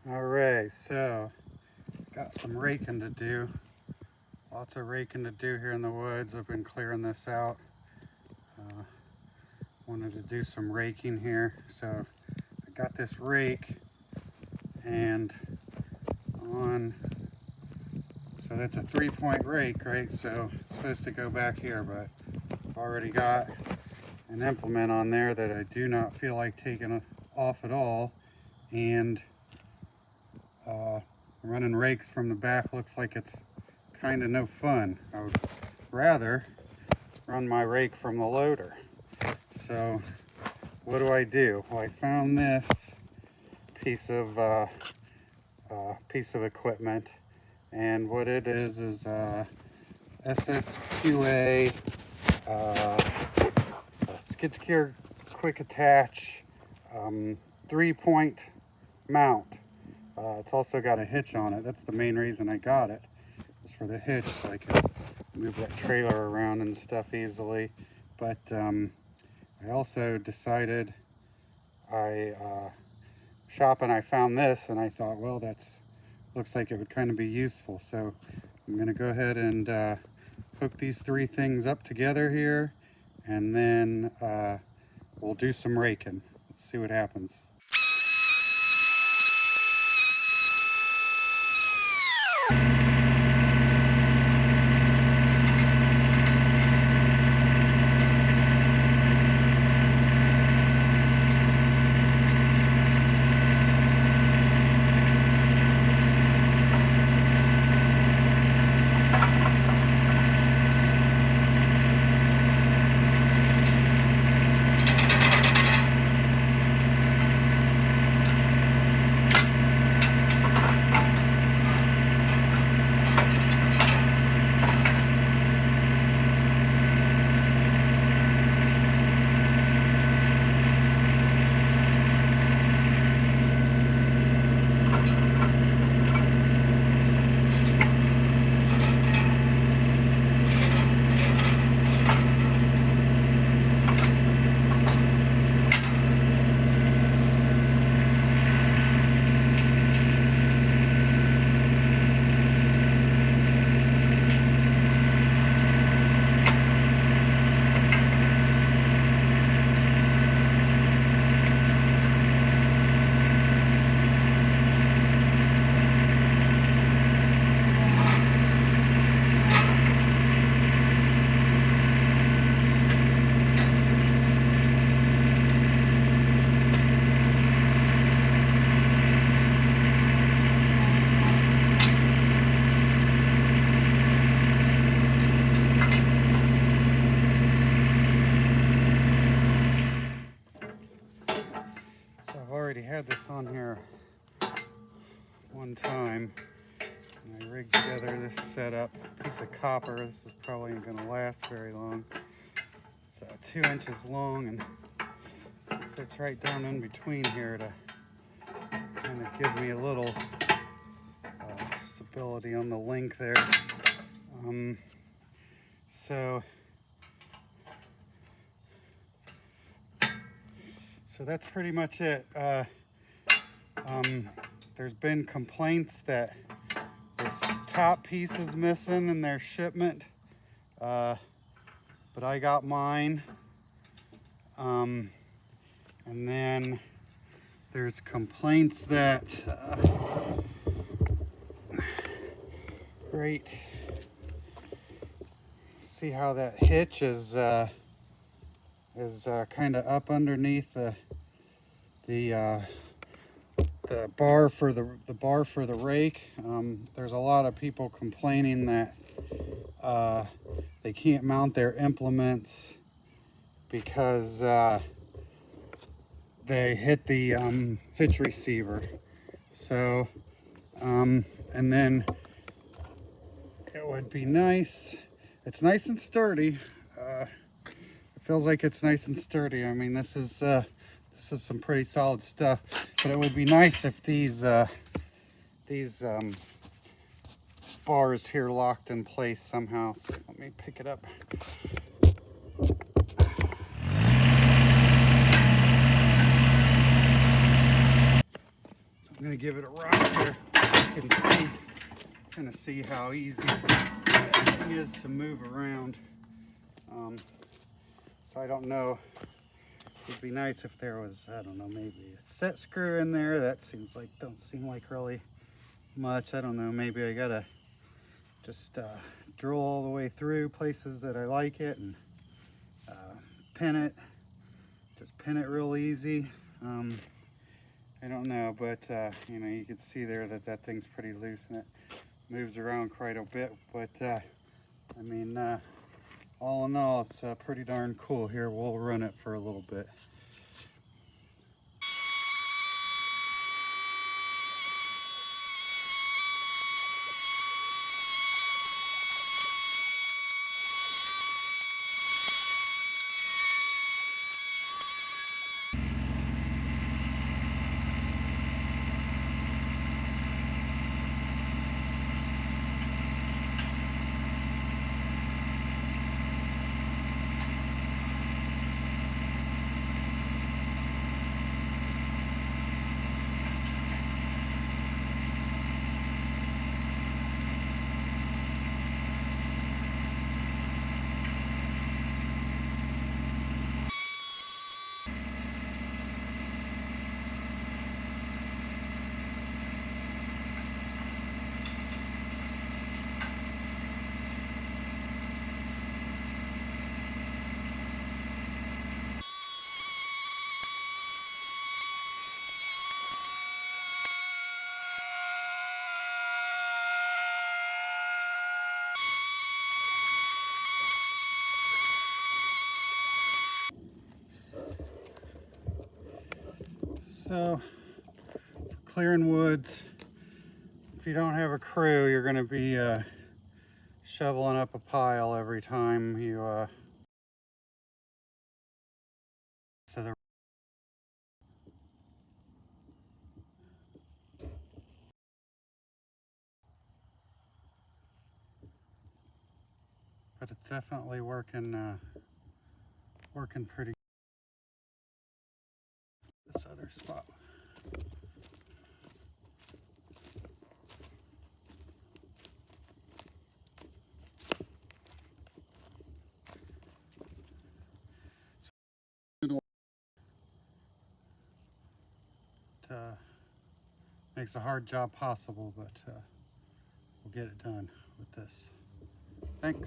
Alright, so got some raking to do. Lots of raking to do here in the woods. I've been clearing this out. Wanted to do some raking here. So I got this rake and so that's a 3-point rake, right? So it's supposed to go back here, but I've already got an implement on there that I do not feel like taking off at all. And running rakes from the back looks like it's kind of no fun. I would rather run my rake from the loader. So what do? Well, I found this piece of equipment, and what it is SSQA skid steer quick attach 3-point mount. It's also got a hitch on it. That's the main reason I got it, was for the hitch, so I can move that trailer around and stuff easily. But I also decided, shopping, I found this and I thought, well, that's looks like it would kind of be useful. So I'm going to go ahead and hook these 3 things up together here, and then we'll do some raking. Let's see what happens. Had this on here one time, and I rigged together this setup, piece of copper. This is probably ain't gonna last very long. It's 2 inches long and fits right down in between here to kind of give me a little stability on the link there. So that's pretty much it. There's been complaints that this top piece is missing in their shipment, but I got mine. And then there's complaints that right, see how that hitch is kind of up underneath the bar for the rake. There's a lot of people complaining that they can't mount their implements because they hit the hitch receiver. So and then it would be nice. It's nice and sturdy. It feels like it's nice and sturdy. I mean, this is some pretty solid stuff, but it would be nice if these bars here locked in place somehow. So let me pick it up. So I'm me give it a rock here. You can see, kind of see how easy it is to move around. So I don't know. It'd be nice if there was, I don't know, maybe a set screw in there. That seems like, don't seem like really much. I don't know, maybe I gotta just drill all the way through places that I like it and pin it. Just pin it real easy. I don't know, but you know, you can see there that that thing's pretty loose and it moves around quite a bit. But I mean, all in all, it's pretty darn cool. Here, we'll run it for a little bit. So, clearing woods, if you don't have a crew, you're going to be shoveling up a pile every time you so the but it's definitely working working pretty good. This other spot. Makes a hard job possible, but we'll get it done with this. Thanks.